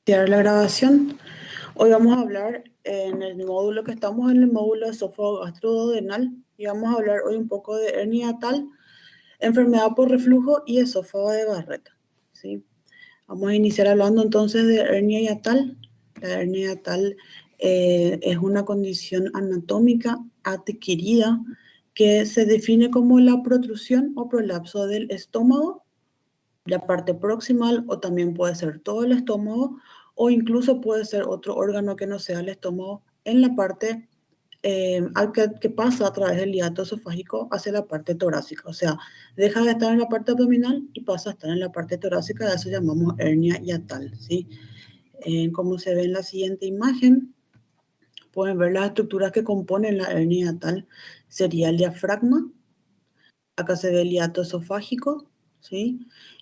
Iniciar la grabación. Hoy vamos a hablar en el módulo que estamos en el módulo de esófago gastroduodenal y vamos a hablar hoy un poco de hernia yatal, enfermedad por reflujo y esófago de Barrett, ¿sí? Vamos a iniciar hablando entonces de hernia yatal. La hernia yatal es una condición anatómica adquirida que se define como la protrusión o prolapso del estómago, la parte proximal, o también puede ser todo el estómago, o incluso puede ser otro órgano que no sea el estómago en la parte que pasa a través del hiato esofágico hacia la parte torácica. O sea, deja de estar en la parte abdominal y pasa a estar en la parte torácica. A eso llamamos hernia yatal, ¿sí? Como se ve en la siguiente imagen, pueden ver las estructuras que componen la hernia yatal. Sería el diafragma. Acá se ve el hiato esofágico, ¿sí?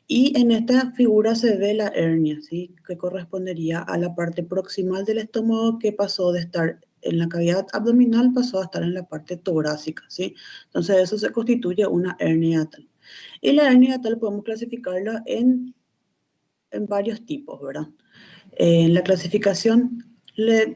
Y en esta figura se ve la hernia, ¿sí? Que correspondería a la parte proximal del estómago, que pasó de estar en la cavidad abdominal, pasó a estar en la parte torácica, ¿sí? Entonces eso se constituye una hernia yatal. Y la hernia yatal podemos clasificarla en varios tipos, ¿verdad? La clasificación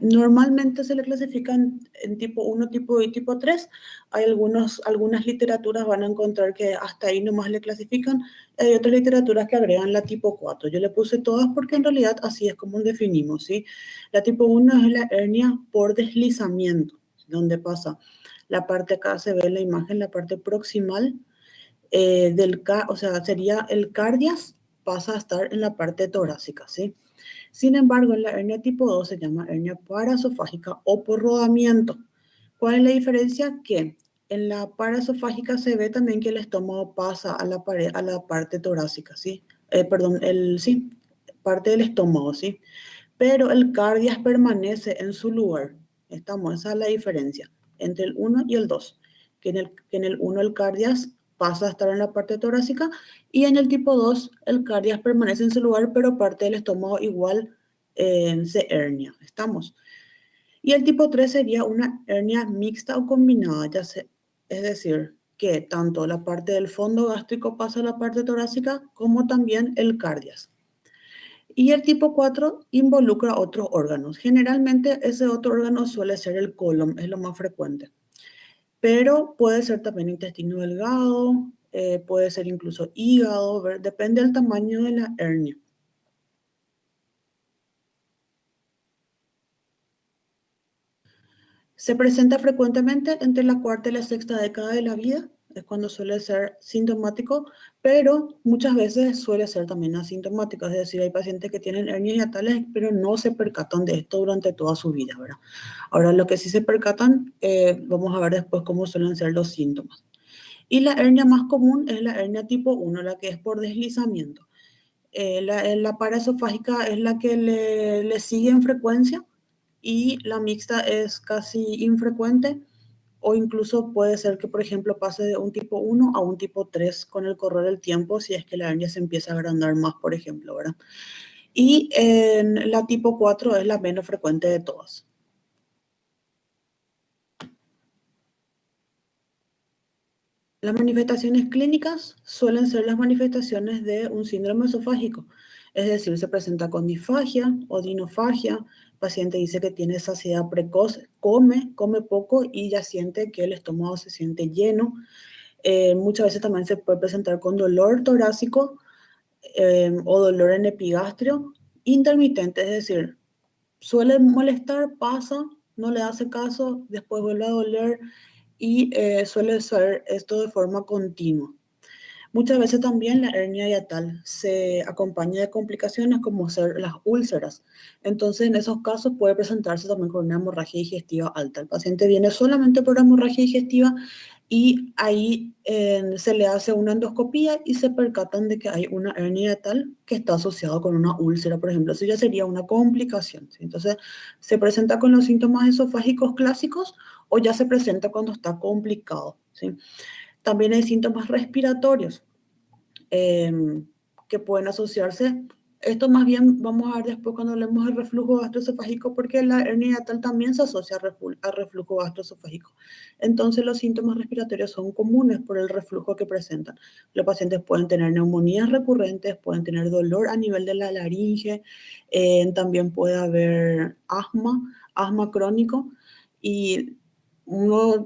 normalmente se le clasifican en tipo 1, tipo 2 y tipo 3. Hay algunas literaturas van a encontrar que hasta ahí nomás le clasifican. Hay otras literaturas que agregan la tipo 4. Yo le puse todas porque en realidad así es como definimos, ¿sí? La tipo 1 es la hernia por deslizamiento, donde pasa la parte, acá se ve en la imagen, la parte proximal o sea, sería el cardias, pasa a estar en la parte torácica, ¿sí? Sin embargo, en la hernia tipo 2 se llama hernia paraesofágica o por rodamiento. ¿Cuál es la diferencia? Que en la paraesofágica se ve también que el estómago pasa a la pared, a la parte torácica, ¿sí? Perdón, sí, parte del estómago, ¿sí? Pero el cardias permanece en su lugar. Esa es la diferencia entre el 1 y el 2. Que en el 1 el cardias pasa a estar en la parte torácica y en el tipo 2 el cardias permanece en su lugar, pero parte del estómago igual se hernia. ¿Estamos? Y el tipo 3 sería una hernia mixta o combinada, es decir, que tanto la parte del fondo gástrico pasa a la parte torácica como también el cardias. Y el tipo 4 involucra otros órganos. Generalmente ese otro órgano suele ser el colon, es lo más frecuente. Pero puede ser también intestino delgado, puede ser incluso hígado, depende del tamaño de la hernia. Se presenta frecuentemente entre la cuarta y la sexta década de la vida, es cuando suele ser sintomático, pero muchas veces suele ser también asintomático, es decir, hay pacientes que tienen hernias hiatales, pero no se percatan de esto durante toda su vida, ¿verdad? Ahora, lo que sí se percatan, vamos a ver después cómo suelen ser los síntomas. Y la hernia más común es la hernia tipo 1, la que es por deslizamiento. La paraesofágica es la que le sigue en frecuencia y la mixta es casi infrecuente, o incluso puede ser que, por ejemplo, pase de un tipo 1 a un tipo 3 con el correr del tiempo, si es que la hernia se empieza a agrandar más, por ejemplo, ¿verdad? Y en la tipo 4 es la menos frecuente de todas. Las manifestaciones clínicas suelen ser las manifestaciones de un síndrome esofágico, es decir, se presenta con disfagia o dinofagia. El paciente dice que tiene saciedad precoz, come poco y ya siente que el estómago se siente lleno. Muchas veces también se puede presentar con dolor torácico o dolor en epigastrio intermitente, es decir, suele molestar, pasa, no le hace caso, después vuelve a doler y suele ser esto de forma continua. Muchas veces también la hernia hiatal se acompaña de complicaciones como ser las úlceras. Entonces, en esos casos puede presentarse también con una hemorragia digestiva alta. El paciente viene solamente por hemorragia digestiva y ahí se le hace una endoscopía y se percatan de que hay una hernia hiatal que está asociada con una úlcera, por ejemplo. Eso ya sería una complicación, ¿sí? Entonces, se presenta con los síntomas esofágicos clásicos o ya se presenta cuando está complicado, ¿sí? También hay síntomas respiratorios eh, que pueden asociarse Esto más bien vamos a ver después cuando hablemos del reflujo gastroesofágico, porque la hernia hiatal también se asocia a reflujo gastroesofágico. Entonces los síntomas respiratorios son comunes por el reflujo que presentan. Los pacientes pueden tener neumonías recurrentes, pueden tener dolor a nivel de la laringe, también puede haber asma crónico y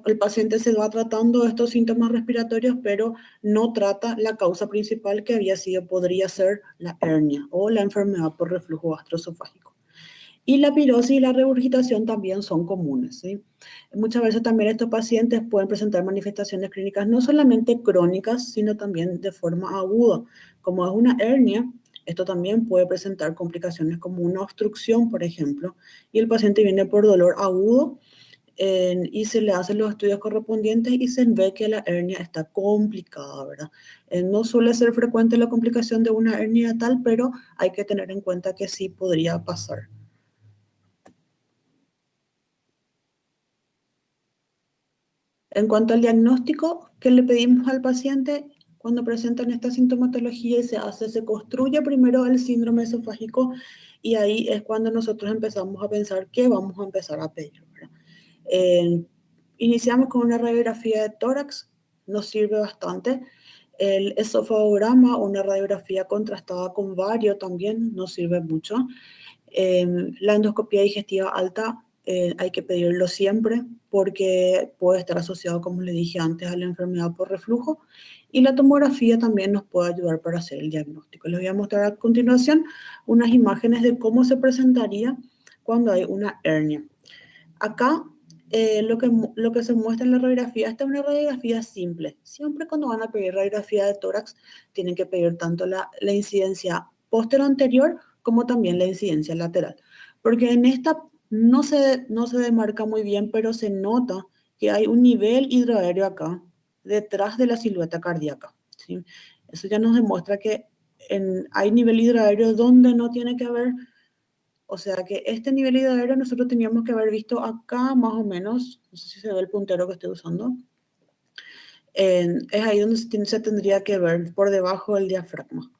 el paciente se va tratando de estos síntomas respiratorios, pero no trata la causa principal que había sido, podría ser la hernia o la enfermedad por reflujo gastroesofágico. Y la pirosis y la regurgitación también son comunes, ¿sí? Muchas veces también estos pacientes pueden presentar manifestaciones clínicas no solamente crónicas, sino también de forma aguda. Como es una hernia, esto también puede presentar complicaciones como una obstrucción, por ejemplo, y el paciente viene por dolor agudo y se le hacen los estudios correspondientes y se ve que la hernia está complicada, ¿verdad? No suele ser frecuente la complicación de una hernia tal, pero hay que tener en cuenta que sí podría pasar. En cuanto al diagnóstico que le pedimos al paciente, cuando presentan esta sintomatología y se construye primero el síndrome esofágico y ahí es cuando nosotros empezamos a pensar qué vamos a empezar a pedir, ¿verdad? Eh, Iniciamos con una radiografía de tórax, nos sirve bastante. El esofagograma, una radiografía contrastada con vario también nos sirve mucho. La endoscopia digestiva alta hay que pedirlo siempre porque puede estar asociado, como le dije antes, a la enfermedad por reflujo. Y la tomografía también nos puede ayudar para hacer el diagnóstico. Les voy a mostrar a continuación unas imágenes de cómo se presentaría cuando hay una hernia. Acá lo que se muestra en la radiografía, esta es una radiografía simple. Siempre cuando van a pedir radiografía de tórax, tienen que pedir tanto la incidencia posterior como también la incidencia lateral. Porque en esta no se demarca muy bien, pero se nota que hay un nivel hidroaéreo acá, detrás de la silueta cardíaca, ¿sí? Eso ya nos demuestra que hay nivel hidroaéreo donde no tiene que haber, o sea que este nivel hidroaéreo nosotros teníamos que haber visto acá más o menos, no sé si se ve el puntero que estoy usando, es ahí donde se tendría que ver por debajo del diafragma.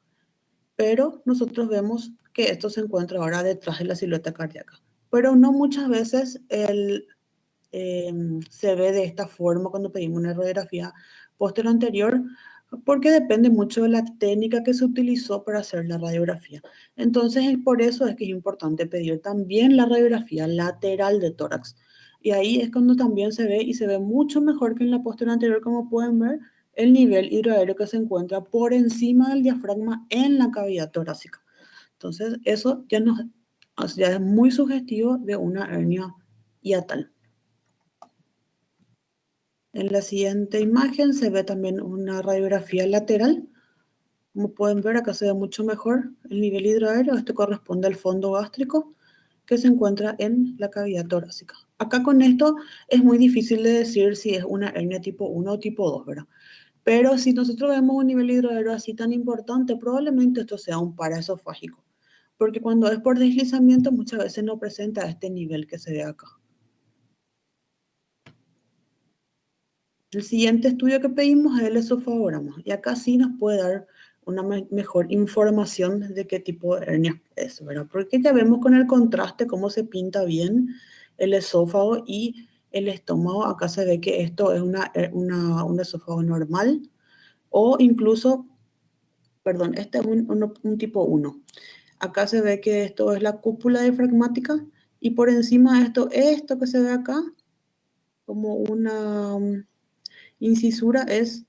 Pero nosotros vemos que esto se encuentra ahora detrás de la silueta cardíaca. Pero no muchas veces eh, se ve de esta forma cuando pedimos una radiografía posterior anterior, porque depende mucho de la técnica que se utilizó para hacer la radiografía. Entonces, por eso es que es importante pedir también la radiografía lateral de tórax. Y ahí es cuando también se ve y se ve mucho mejor que en la posterior anterior, como pueden ver, el nivel hidroaéreo que se encuentra por encima del diafragma en la cavidad torácica. Entonces, eso ya es muy sugestivo de una hernia hiatal. En la siguiente imagen se ve también una radiografía lateral. Como pueden ver, acá se ve mucho mejor el nivel hidroaéreo. Esto corresponde al fondo gástrico que se encuentra en la cavidad torácica. Acá con esto es muy difícil de decir si es una hernia tipo 1 o tipo 2, ¿verdad? Pero si nosotros vemos un nivel hidroaéreo así tan importante, probablemente esto sea un paraesofágico. Porque cuando es por deslizamiento muchas veces no presenta este nivel que se ve acá. El siguiente estudio que pedimos es el esofagograma y acá sí nos puede dar una mejor información de qué tipo de hernia es, ¿verdad? Porque ya vemos con el contraste cómo se pinta bien el esófago y el estómago. Acá se ve que esto es un esófago normal o incluso, perdón, este es un tipo 1. Acá se ve que esto es la cúpula diafragmática y por encima de esto que se ve acá como una incisura es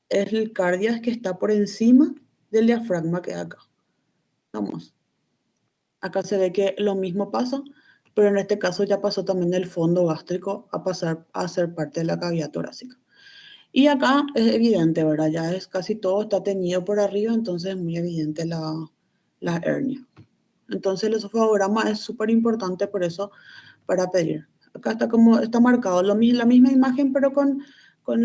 el cardias que está por encima del diafragma que acá. Vamos. Acá se ve que lo mismo pasa, pero en este caso ya pasó también del fondo gástrico a pasar a ser parte de la cavidad torácica. Y acá es evidente, ¿verdad? Ya es casi todo está teñido por arriba, entonces es muy evidente la hernia. Entonces el esofagograma es súper importante por eso para pedir. Acá está marcado la misma imagen, pero con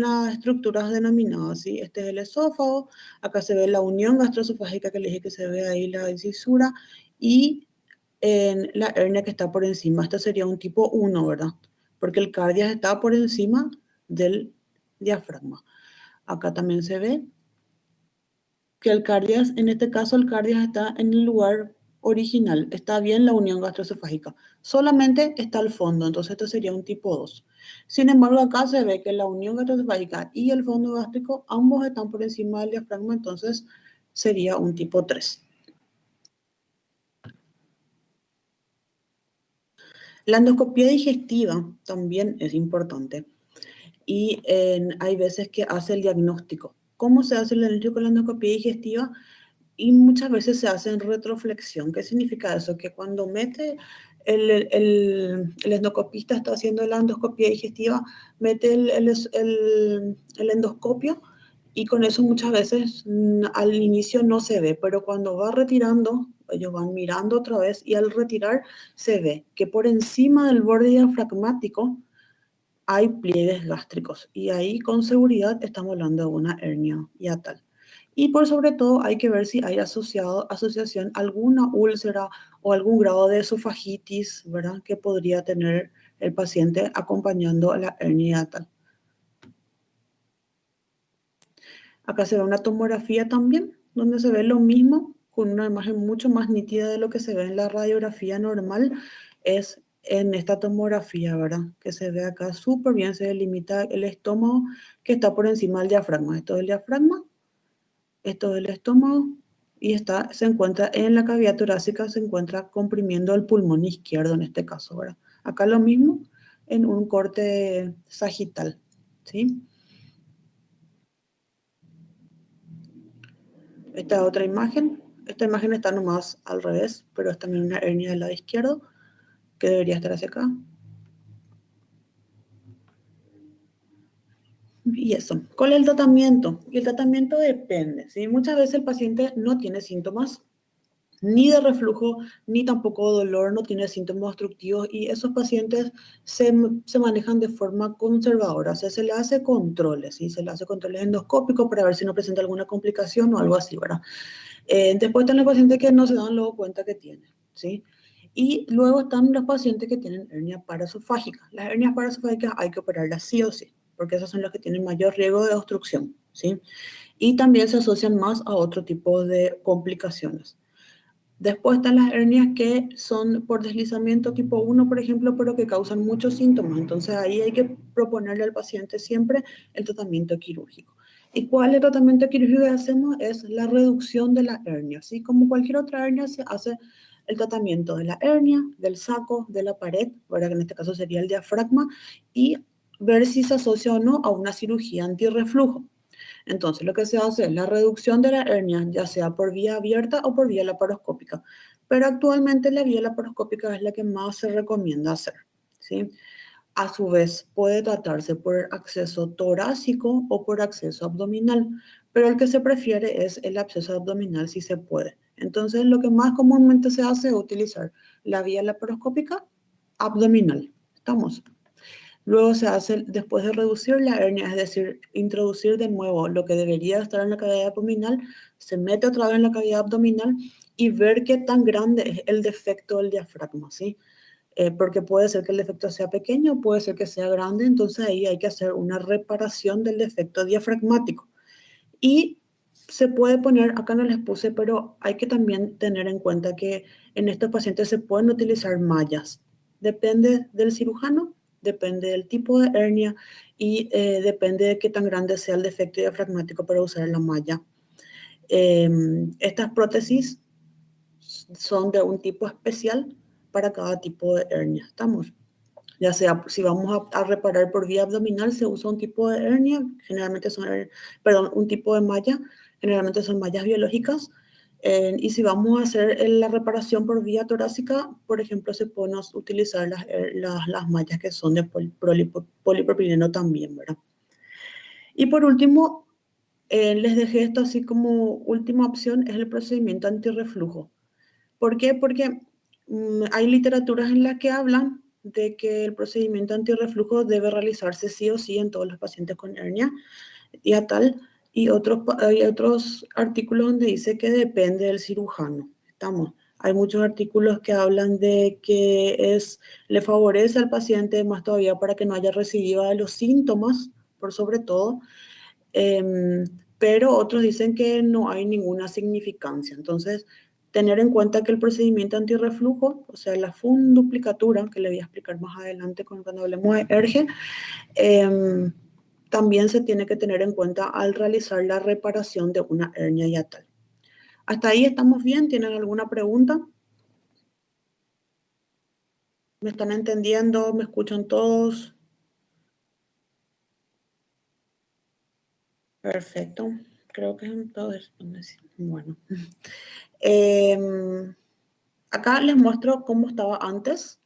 las estructuras denominadas, ¿sí? Este es el esófago, acá se ve la unión gastroesofágica que le dije que se ve ahí la incisura y en la hernia que está por encima. Este sería un tipo 1, ¿verdad? Porque el cardias está por encima del diafragma. Acá también se ve que el cardias, en este caso el cardias está en el lugar original, está bien la unión gastroesofágica, solamente está al fondo, entonces esto sería un tipo 2. Sin embargo, acá se ve que la unión gastroesofágica y el fondo gástrico ambos están por encima del diafragma, entonces sería un tipo 3. La endoscopia digestiva también es importante y hay veces que hace el diagnóstico. ¿Cómo se hace el diagnóstico de la endoscopia digestiva? Y muchas veces se hace en retroflexión. ¿Qué significa eso? Que cuando mete el endoscopista está haciendo la endoscopia digestiva, mete el endoscopio y con eso muchas veces al inicio no se ve, pero cuando va retirando, ellos van mirando otra vez y al retirar se ve que por encima del borde diafragmático hay pliegues gástricos y ahí con seguridad estamos hablando de una hernia hiatal. Y por sobre todo hay que ver si hay asociación alguna úlcera o algún grado de esofagitis, ¿verdad? Que podría tener el paciente acompañando a la hernia hiatal. Acá se ve una tomografía también, donde se ve lo mismo, con una imagen mucho más nítida de lo que se ve en la radiografía normal, es en esta tomografía, ¿verdad? Que se ve acá súper bien, se delimita el estómago que está por encima del diafragma. Esto es el diafragma, esto es el estómago, y se encuentra en la cavidad torácica, se encuentra comprimiendo el pulmón izquierdo en este caso, ¿verdad? Acá lo mismo en un corte sagital, ¿sí? Esta es otra imagen. Esta imagen está nomás al revés, pero es también una hernia del lado izquierdo que debería estar hacia acá. Y eso. ¿Cuál es el tratamiento? Y el tratamiento depende, ¿sí? Muchas veces el paciente no tiene síntomas ni de reflujo, ni tampoco dolor, no tiene síntomas obstructivos y esos pacientes se manejan de forma conservadora, o sea, se le hace controles, ¿sí? Se le hace controles endoscópicos para ver si no presenta alguna complicación o algo así, ¿verdad? Después están los pacientes que no se dan luego cuenta que tienen, ¿sí? Y luego están los pacientes que tienen hernia paraesofágica. Las hernias paraesofágicas hay que operarlas sí o sí, porque esas son las que tienen mayor riesgo de obstrucción, ¿sí? Y también se asocian más a otro tipo de complicaciones. Después están las hernias que son por deslizamiento tipo 1, por ejemplo, pero que causan muchos síntomas. Entonces ahí hay que proponerle al paciente siempre el tratamiento quirúrgico. ¿Y cuál es el tratamiento quirúrgico que hacemos? Es la reducción de la hernia. Así como cualquier otra hernia se hace el tratamiento de la hernia, del saco, de la pared, ¿verdad? Que en este caso sería el diafragma, y ver si se asocia o no a una cirugía antirreflujo. Entonces, lo que se hace es la reducción de la hernia, ya sea por vía abierta o por vía laparoscópica. Pero actualmente la vía laparoscópica es la que más se recomienda hacer, ¿sí? A su vez, puede tratarse por acceso torácico o por acceso abdominal, pero el que se prefiere es el acceso abdominal si se puede. Entonces, lo que más comúnmente se hace es utilizar la vía laparoscópica abdominal. ¿Estamos? Luego se hace, después de reducir la hernia, es decir, introducir de nuevo lo que debería estar en la cavidad abdominal, se mete otra vez en la cavidad abdominal y ver qué tan grande es el defecto del diafragma, ¿sí? Porque puede ser que el defecto sea pequeño, puede ser que sea grande, entonces ahí hay que hacer una reparación del defecto diafragmático. Y se puede poner, acá no les puse, pero hay que también tener en cuenta que en estos pacientes se pueden utilizar mallas. Depende del cirujano, depende del tipo de hernia y depende de qué tan grande sea el defecto diafragmático para usar la malla. Estas prótesis son de un tipo especial para cada tipo de hernia. ¿Estamos? Ya sea si vamos a reparar por vía abdominal, se usa un tipo de hernia, generalmente son, perdón, un tipo de malla, generalmente son mallas biológicas. Y si vamos a hacer la reparación por vía torácica, por ejemplo, se pueden utilizar las mallas que son de polipropileno también, ¿verdad? Y por último, les dejé esto así como última opción, es el procedimiento antirreflujo. ¿Por qué? Porque hay literaturas en las que hablan de que el procedimiento antirreflujo debe realizarse sí o sí en todos los pacientes con hernia hiatal y hay otros artículos donde dice que depende del cirujano. ¿Estamos? Hay muchos artículos que hablan de que le favorece al paciente más todavía para que no haya recidiva de los síntomas, por sobre todo, pero otros dicen que no hay ninguna significancia. Entonces, tener en cuenta que el procedimiento antirreflujo, o sea, la funduplicatura, que le voy a explicar más adelante cuando hablemos de ERGE, em, también se tiene que tener en cuenta al realizar la reparación de una hernia hiatal. ¿Hasta ahí estamos bien? ¿Tienen alguna pregunta? ¿Me están entendiendo? ¿Me escuchan todos? Perfecto. Creo que todo es bueno. Em, Acá les muestro cómo estaba antes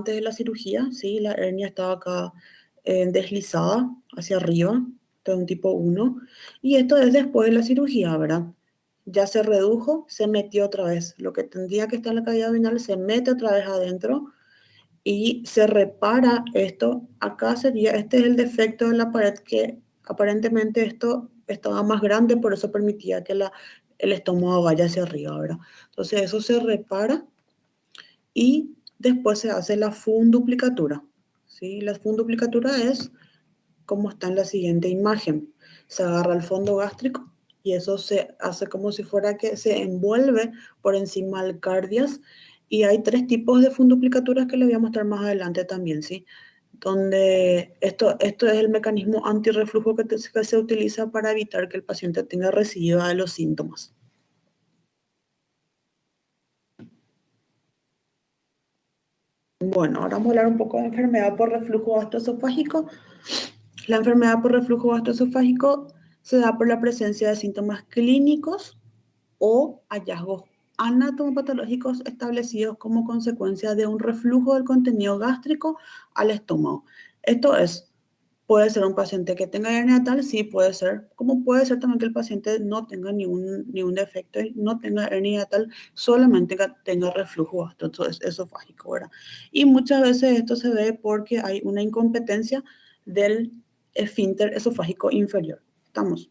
de la cirugía, ¿sí? La hernia estaba acá deslizada hacia arriba, de un tipo 1. Y esto es después de la cirugía, ¿verdad? Ya se redujo, se metió otra vez. Lo que tendría que estar en la cavidad abdominal se mete otra vez adentro y se repara esto. Acá sería, este es el defecto de la pared que aparentemente esto estaba más grande, por eso permitía que el estómago vaya hacia arriba, ¿verdad? Entonces eso se repara y después se hace la funduplicatura, ¿sí? La funduplicatura es como está en la siguiente imagen. Se agarra el fondo gástrico y eso se hace como si fuera que se envuelve por encima del cardias. Y hay tres tipos de funduplicaturas que les voy a mostrar más adelante también, ¿sí? Donde esto es el mecanismo antirreflujo que se utiliza para evitar que el paciente tenga recidiva de los síntomas. Bueno, ahora vamos a hablar un poco de enfermedad por reflujo gastroesofágico. La enfermedad por reflujo gastroesofágico se da por la presencia de síntomas clínicos o hallazgos anatomopatológicos establecidos como consecuencia de un reflujo del contenido gástrico al estómago. Esto es, puede ser un paciente que tenga hernia tal, sí puede ser, como puede ser también que el paciente no tenga ningún defecto y no tenga hernia tal, solamente que tenga reflujo gastroesofágico, ¿verdad? Y muchas veces esto se ve porque hay una incompetencia del esfínter esofágico inferior. ¿Estamos?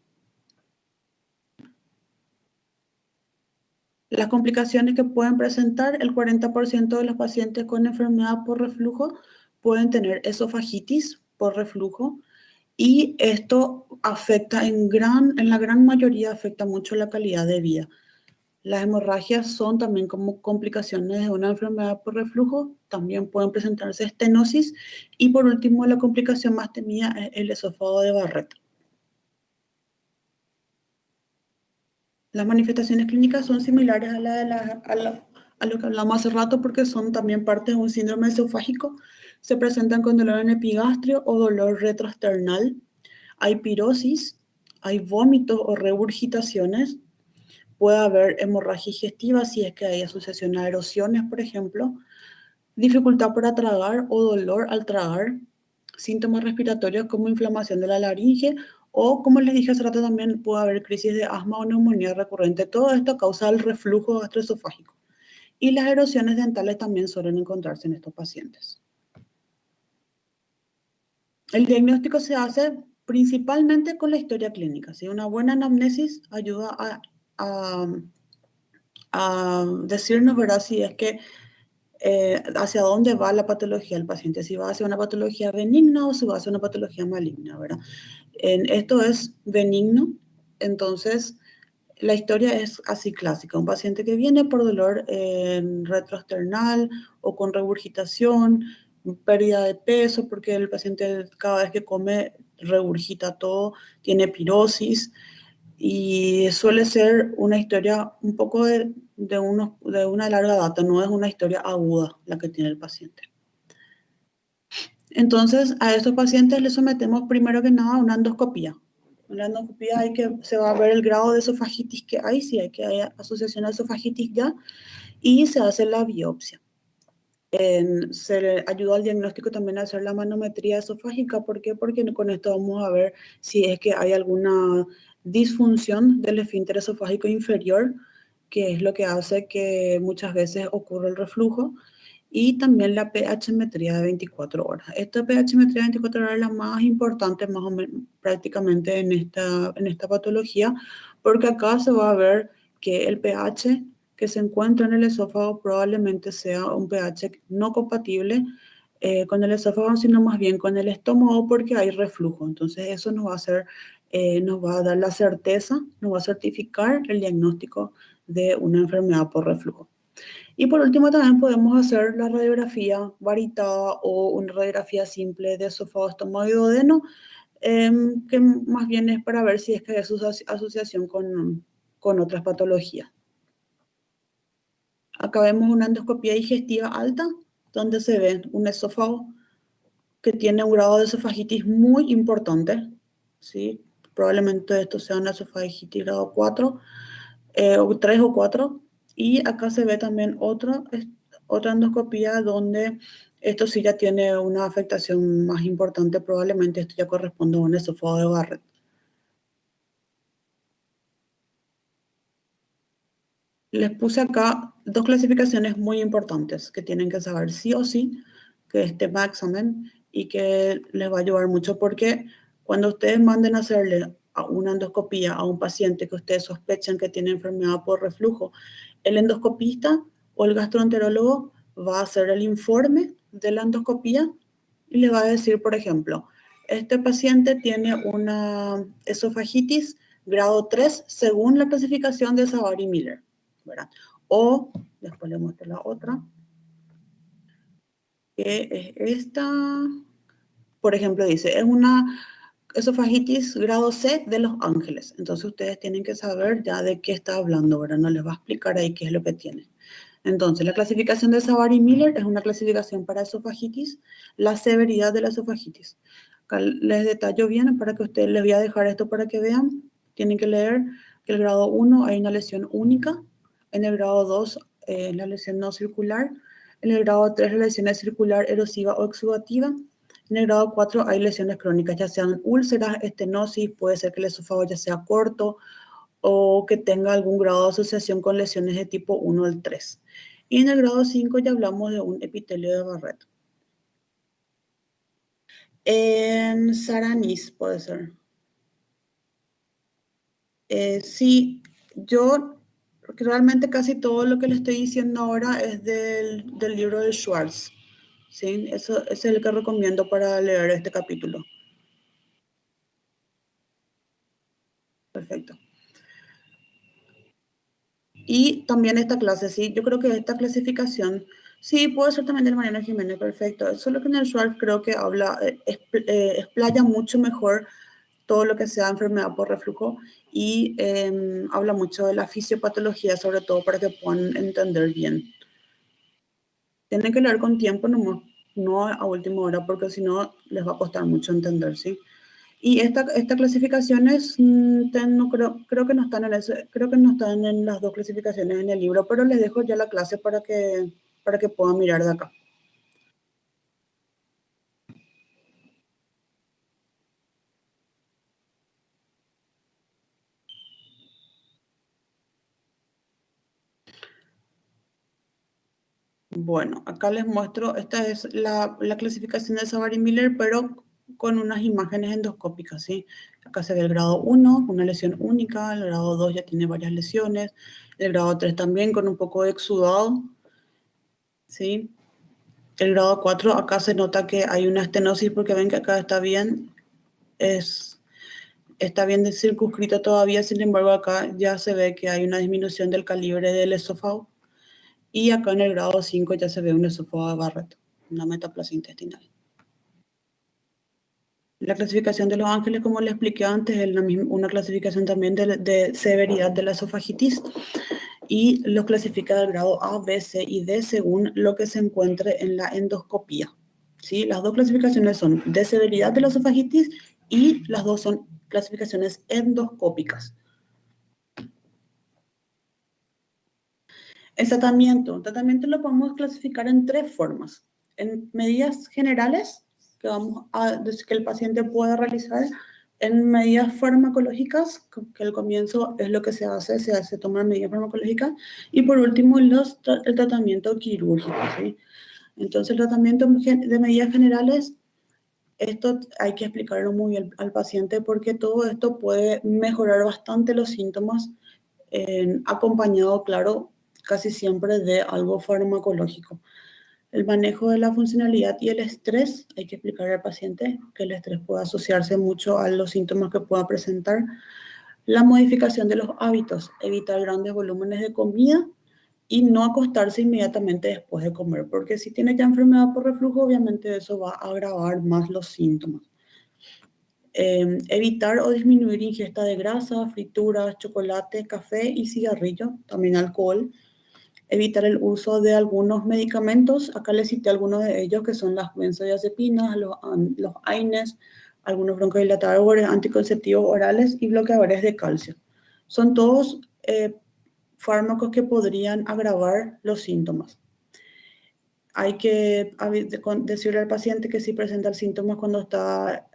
Las complicaciones que pueden presentar, el 40% de los pacientes con enfermedad por reflujo pueden tener esofagitis por reflujo y esto afecta en la gran mayoría afecta mucho la calidad de vida. Las hemorragias son también como complicaciones de una enfermedad por reflujo, también pueden presentarse estenosis y por último la complicación más temida es el esófago de Barrett. Las manifestaciones clínicas son similares a lo que hablamos hace rato porque son también parte de un síndrome esofágico. Se presentan con dolor en epigastrio o dolor retroesternal. Hay pirosis, hay vómitos o regurgitaciones. Puede haber hemorragia digestiva si es que hay asociación a erosiones, por ejemplo. Dificultad para tragar o dolor al tragar. Síntomas respiratorios como inflamación de la laringe o, como les dije hace rato, también puede haber crisis de asma o neumonía recurrente. Todo esto causa el reflujo gastroesofágico. Y las erosiones dentales también suelen encontrarse en estos pacientes. El diagnóstico se hace principalmente con la historia clínica. ¿Sí? Una buena anamnesis ayuda a, a decirnos, ¿verdad?, si es que hacia dónde va la patología del paciente, si va hacia una patología benigna o si va hacia una patología maligna, ¿verdad? Esto es benigno, entonces la historia es así clásica, un paciente que viene por dolor retroesternal o con regurgitación, pérdida de peso porque el paciente cada vez que come regurgita todo, tiene pirosis, y suele ser una historia un poco de una larga data, no es una historia aguda la que tiene el paciente. Entonces, a estos pacientes les sometemos primero que nada a una endoscopía. En la endoscopía se va a ver el grado de esofagitis que hay, si hay que hay asociación a esofagitis ya, y se hace la biopsia. Se le ayuda al diagnóstico también a hacer la manometría esofágica. ¿Por qué? Porque con esto vamos a ver si es que hay alguna disfunción del esfínter esofágico inferior, que es lo que hace que muchas veces ocurra el reflujo, y también la pH-metría de 24 horas. Esta pH-metría de 24 horas es la más importante más o menos prácticamente en esta patología, porque acá se va a ver que el pH que se encuentra en el esófago probablemente sea un pH no compatible con el esófago, sino más bien con el estómago porque hay reflujo. Entonces eso nos va a hacer nos va a dar la certeza, nos va a certificar el diagnóstico de una enfermedad por reflujo. Y por último también podemos hacer la radiografía varitada o una radiografía simple de esófago, estómago y duodeno, que más bien es para ver si es que hay asociación con otras patologías. Acá vemos una endoscopía digestiva alta, donde se ve un esófago que tiene un grado de esofagitis muy importante, ¿sí? Probablemente esto sea una esofagitis grado 4, o 3 o 4. Y acá se ve también otra endoscopía donde esto sí ya tiene una afectación más importante, probablemente esto ya corresponde a un esófago de Barrett. Les puse acá dos clasificaciones muy importantes que tienen que saber sí o sí, que es tema de examen y que les va a ayudar mucho porque cuando ustedes manden a hacerle una endoscopía a un paciente que ustedes sospechan que tiene enfermedad por reflujo, el endoscopista o el gastroenterólogo va a hacer el informe de la endoscopía y le va a decir, por ejemplo, este paciente tiene una esofagitis grado 3 según la clasificación de Savary-Miller, ¿verdad? O, después le muestro la otra, que es esta, por ejemplo, dice, es una esofagitis grado C de Los Ángeles. Entonces ustedes tienen que saber ya de qué está hablando, ¿verdad? No les va a explicar ahí qué es lo que tiene. Entonces, la clasificación de Savary-Miller es una clasificación para esofagitis, la severidad de la esofagitis. Acá les detallo bien para que ustedes, les voy a dejar esto para que vean. Tienen que leer que el grado 1 hay una lesión única, en el grado 2 la lesión no circular, en el grado 3 la lesión es circular, erosiva o exudativa, en el grado 4 hay lesiones crónicas, ya sean úlceras, estenosis, puede ser que el esófago ya sea corto, o que tenga algún grado de asociación con lesiones de tipo 1 al 3. Y en el grado 5 ya hablamos de un epitelio de Barrett. En Saranis puede ser. Sí, yo realmente casi todo lo que le estoy diciendo ahora es del libro de Schwartz. ¿Sí? Eso es el que recomiendo para leer este capítulo. Perfecto. Y también esta clase, sí, yo creo que esta clasificación, sí, puede ser también del Mariano Jiménez, perfecto. Solo que en el Schwartz creo que habla, explaya mucho mejor todo lo que sea enfermedad por reflujo y habla mucho de la fisiopatología, sobre todo para que puedan entender bien. Tienen que leer con tiempo, no a última hora, porque si no les va a costar mucho entender, ¿sí? Y esta clasificaciones, no creo que no están creo que no están en las dos clasificaciones en el libro, pero les dejo ya la clase para que puedan mirar de acá. Bueno, acá les muestro, esta es la clasificación de Savary-Miller, pero con unas imágenes endoscópicas, ¿sí? Acá se ve el grado 1, una lesión única, el grado 2 ya tiene varias lesiones, el grado 3 también con un poco de exudado, ¿sí? El grado 4 acá se nota que hay una estenosis porque ven que acá está bien circunscrito todavía, sin embargo acá ya se ve que hay una disminución del calibre del esófago y acá en el grado 5 ya se ve un esófago de Barrett, una metaplasia intestinal. La clasificación de Los Ángeles, como le expliqué antes, es una clasificación también de severidad de la esofagitis y los clasifica del grado A, B, C y D según lo que se encuentre en la endoscopía. ¿Sí? Las dos clasificaciones son de severidad de la esofagitis y las dos son clasificaciones endoscópicas. El tratamiento lo podemos clasificar en tres formas. En medidas generales que el paciente pueda realizar, en medidas farmacológicas, que al comienzo es lo que se hace tomar medidas farmacológicas, y por último el tratamiento quirúrgico. ¿Sí? Entonces el tratamiento de medidas generales, esto hay que explicarlo muy bien al paciente porque todo esto puede mejorar bastante los síntomas, acompañado, claro, casi siempre de algo farmacológico. El manejo de la funcionalidad y el estrés, hay que explicar al paciente que el estrés puede asociarse mucho a los síntomas que pueda presentar. La modificación de los hábitos, evitar grandes volúmenes de comida y no acostarse inmediatamente después de comer, porque si tiene ya enfermedad por reflujo, obviamente eso va a agravar más los síntomas. Evitar o disminuir ingesta de grasa, frituras, chocolate, café y cigarrillo, también alcohol. Evitar el uso de algunos medicamentos, acá les cité algunos de ellos que son las benzodiazepinas, los AINES, algunos broncodilatadores, anticonceptivos orales y bloqueadores de calcio. Son todos fármacos que podrían agravar los síntomas. Hay que decirle al paciente que si presenta síntomas cuando está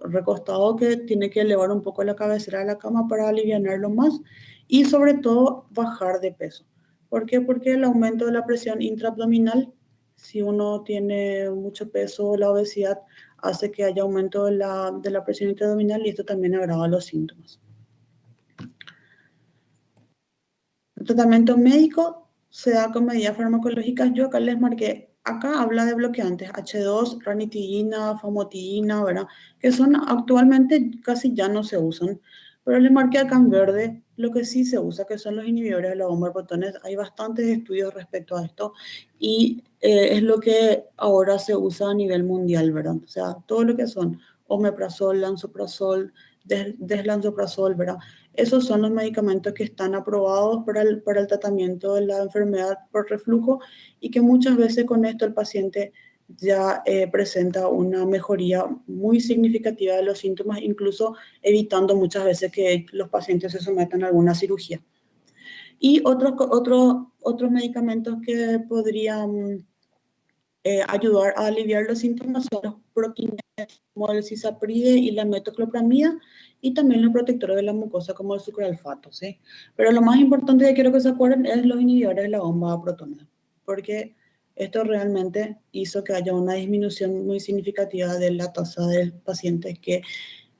recostado, que tiene que elevar un poco la cabecera de la cama para aliviarlo más y sobre todo bajar de peso. ¿Por qué? Porque el aumento de la presión intraabdominal, si uno tiene mucho peso, la obesidad hace que haya aumento de la presión intraabdominal y esto también agrava los síntomas. El tratamiento médico se da con medidas farmacológicas. Yo acá les marqué, acá habla de bloqueantes, H2, ranitidina, famotidina, ¿verdad? Que son actualmente casi ya no se usan. Pero les marqué acá en verde lo que sí se usa, que son los inhibidores de la bomba de protones. Hay bastantes estudios respecto a esto y es lo que ahora se usa a nivel mundial, ¿verdad? O sea, todo lo que son omeprazol, lansoprazol, deslansoprazol, ¿verdad? Esos son los medicamentos que están aprobados para el tratamiento de la enfermedad por reflujo y que muchas veces con esto el paciente ya presenta una mejoría muy significativa de los síntomas, incluso evitando muchas veces que los pacientes se sometan a alguna cirugía. Y otros medicamentos que podrían ayudar a aliviar los síntomas son los proquinetics, como el cisapride y la metoclopramida, y también los protectores de la mucosa, como el sucralfato, ¿sí? Pero lo más importante que quiero que se acuerden es los inhibidores de la bomba de protones, porque esto realmente hizo que haya una disminución muy significativa de la tasa de pacientes que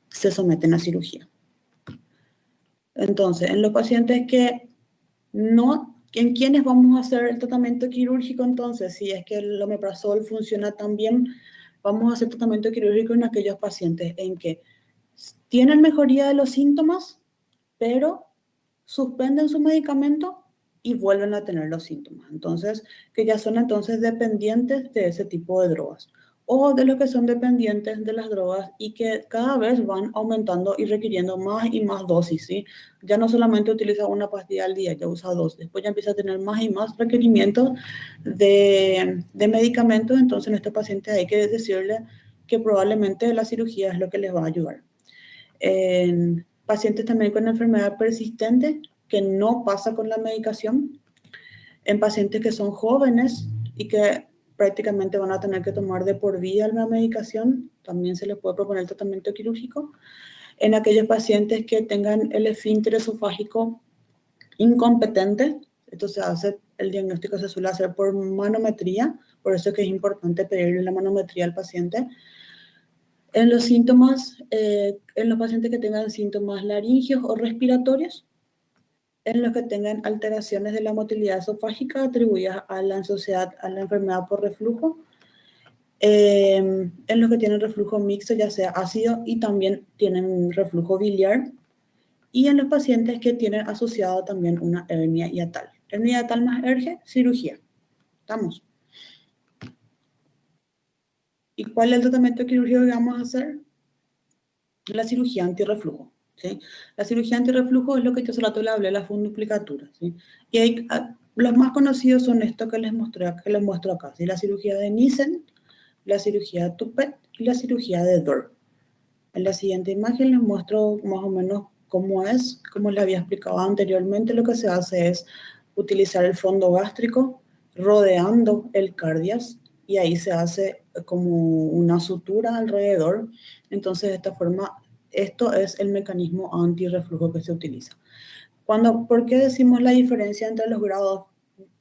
se someten a cirugía. Entonces, en los pacientes que no, ¿en quiénes vamos a hacer el tratamiento quirúrgico entonces? Si es que el omeprazol funciona tan bien, vamos a hacer tratamiento quirúrgico en aquellos pacientes en que tienen mejoría de los síntomas, pero suspenden su medicamento y vuelven a tener los síntomas. Entonces, que ya son entonces dependientes de ese tipo de drogas o de los que son dependientes de las drogas y que cada vez van aumentando y requiriendo más y más dosis, ¿sí? Ya no solamente utiliza una pastilla al día, ya usa dos, después ya empieza a tener más y más requerimientos de medicamentos, entonces en estos pacientes hay que decirle que probablemente la cirugía es lo que les va a ayudar. En pacientes también con enfermedad persistente que no pasa con la medicación, en pacientes que son jóvenes y que prácticamente van a tener que tomar de por vida la medicación, también se les puede proponer tratamiento quirúrgico. En aquellos pacientes que tengan el esfínter esofágico incompetente, esto se hace, el diagnóstico se suele hacer por manometría, por eso es que es importante pedirle la manometría al paciente. En los síntomas, en los pacientes que tengan síntomas laringios o respiratorios, en los que tengan alteraciones de la motilidad esofágica atribuidas a la ansiedad, a la enfermedad por reflujo, en los que tienen reflujo mixto, ya sea ácido y también tienen reflujo biliar, y en los pacientes que tienen asociado también una hernia hiatal. Hernia hiatal más hernia, cirugía. ¿Estamos? ¿Y cuál es el tratamiento quirúrgico que vamos a hacer? La cirugía antirreflujo. ¿Sí? La cirugía antirreflujo es lo que yo solo le hablé, la funduplicatura, ¿sí? Y hay, los más conocidos son estos que les muestro acá, ¿sí? La cirugía de Nissen, la cirugía de Toupet y la cirugía de Dor. En la siguiente imagen les muestro más o menos cómo es, como les había explicado anteriormente. Lo que se hace es utilizar el fondo gástrico rodeando el cardias y ahí se hace como una sutura alrededor. Entonces, de esta forma, esto es el mecanismo antirreflujo que se utiliza. ¿Por qué decimos la diferencia entre los grados?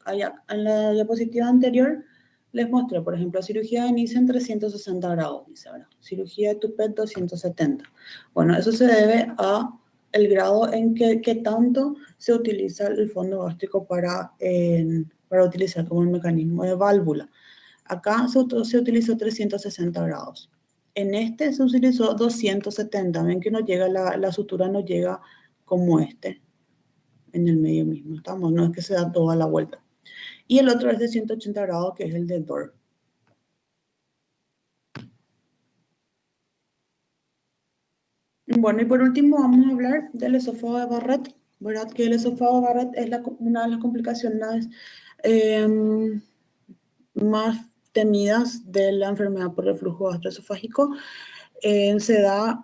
Allá, en la diapositiva anterior les mostré, por ejemplo, cirugía de Nissen 360 grados, dice, ¿verdad? Cirugía de Toupet 270. Bueno, eso se debe a el grado en que tanto se utiliza el fondo gástrico para utilizar como el mecanismo de válvula. Acá se utilizó 360 grados. En este se utilizó 270. Ven que no llega, la sutura no llega como este, en el medio mismo. Estamos, no es que se da toda la vuelta. Y el otro es de 180 grados, que es el de door. Bueno, y por último vamos a hablar del esófago de Barrett, ¿verdad? Que el esófago de Barrett es una de las complicaciones eh, más temidas de la enfermedad por reflujo gastroesofágico. Se da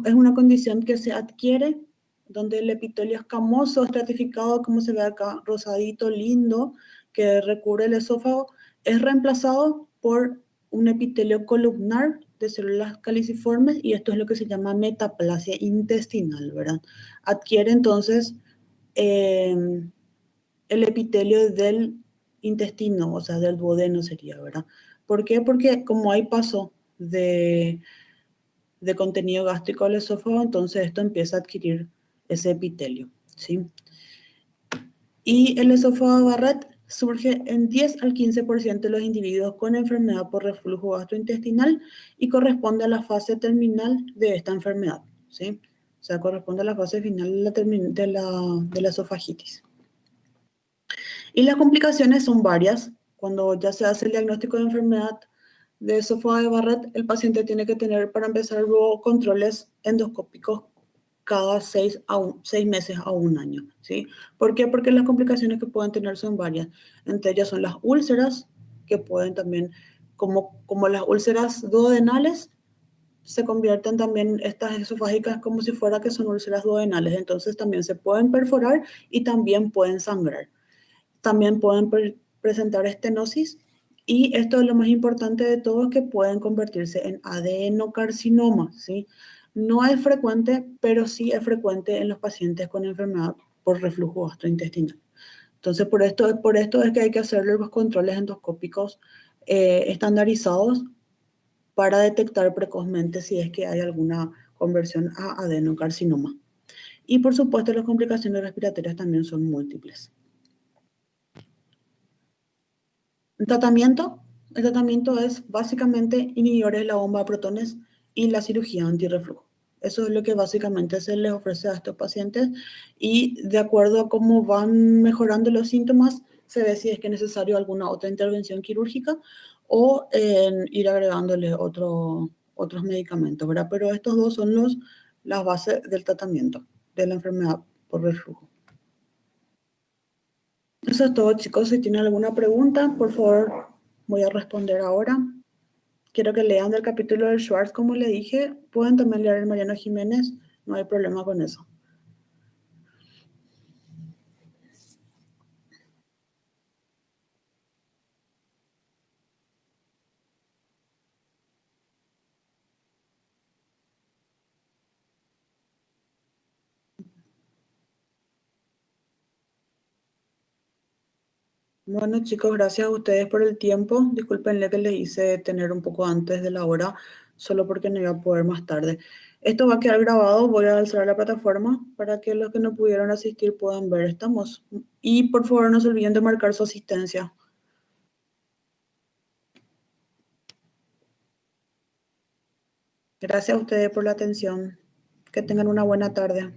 es una condición que se adquiere donde el epitelio escamoso, estratificado, como se ve acá, rosadito, lindo, que recubre el esófago, es reemplazado por un epitelio columnar de células caliciformes y esto es lo que se llama metaplasia intestinal, ¿verdad? Adquiere entonces eh, el epitelio del intestino, o sea, del duodeno sería, ¿verdad? ¿Por qué? Porque como hay paso de contenido gástrico al esófago, entonces esto empieza a adquirir ese epitelio, ¿sí? Y el esófago de Barrett surge en 10 al 15% de los individuos con enfermedad por reflujo gastrointestinal y corresponde a la fase terminal de esta enfermedad, ¿sí? O sea, corresponde a la fase final de la esofagitis. Y las complicaciones son varias. Cuando ya se hace el diagnóstico de enfermedad de esófago de Barrett, el paciente tiene que tener, para empezar, luego controles endoscópicos cada 6 meses a un año, ¿sí? ¿Por qué? Porque las complicaciones que pueden tener son varias. Entre ellas son las úlceras, que pueden también, como las úlceras duodenales, se convierten también estas esofágicas como si fuera que son úlceras duodenales. Entonces también se pueden perforar y también pueden sangrar. También pueden presentar estenosis y esto es lo más importante de todo, es que pueden convertirse en adenocarcinoma, ¿sí? No es frecuente, pero sí es frecuente en los pacientes con enfermedad por reflujo gastrointestinal. Entonces, por esto es que hay que hacer los controles endoscópicos estandarizados para detectar precozmente si es que hay alguna conversión a adenocarcinoma. Y por supuesto, las complicaciones respiratorias también son múltiples. El tratamiento, el tratamiento es básicamente inhibidores de la bomba de protones y la cirugía antirreflujo. Eso es lo que básicamente se les ofrece a estos pacientes y de acuerdo a cómo van mejorando los síntomas, se ve si es que es necesario alguna otra intervención quirúrgica o ir agregándole otros medicamentos, ¿verdad? Pero estos dos son las bases del tratamiento de la enfermedad por reflujo. Eso es todo, chicos. Si tienen alguna pregunta, por favor, voy a responder ahora. Quiero que lean del capítulo del Schwartz, como le dije. Pueden también leer el Mariano Jiménez, no hay problema con eso. Bueno, chicos, gracias a ustedes por el tiempo. Discúlpenle que les hice tener un poco antes de la hora, solo porque no iba a poder más tarde. Esto va a quedar grabado, voy a alzar la plataforma para que los que no pudieron asistir puedan ver. Estamos. Y por favor, no se olviden de marcar su asistencia. Gracias a ustedes por la atención. Que tengan una buena tarde.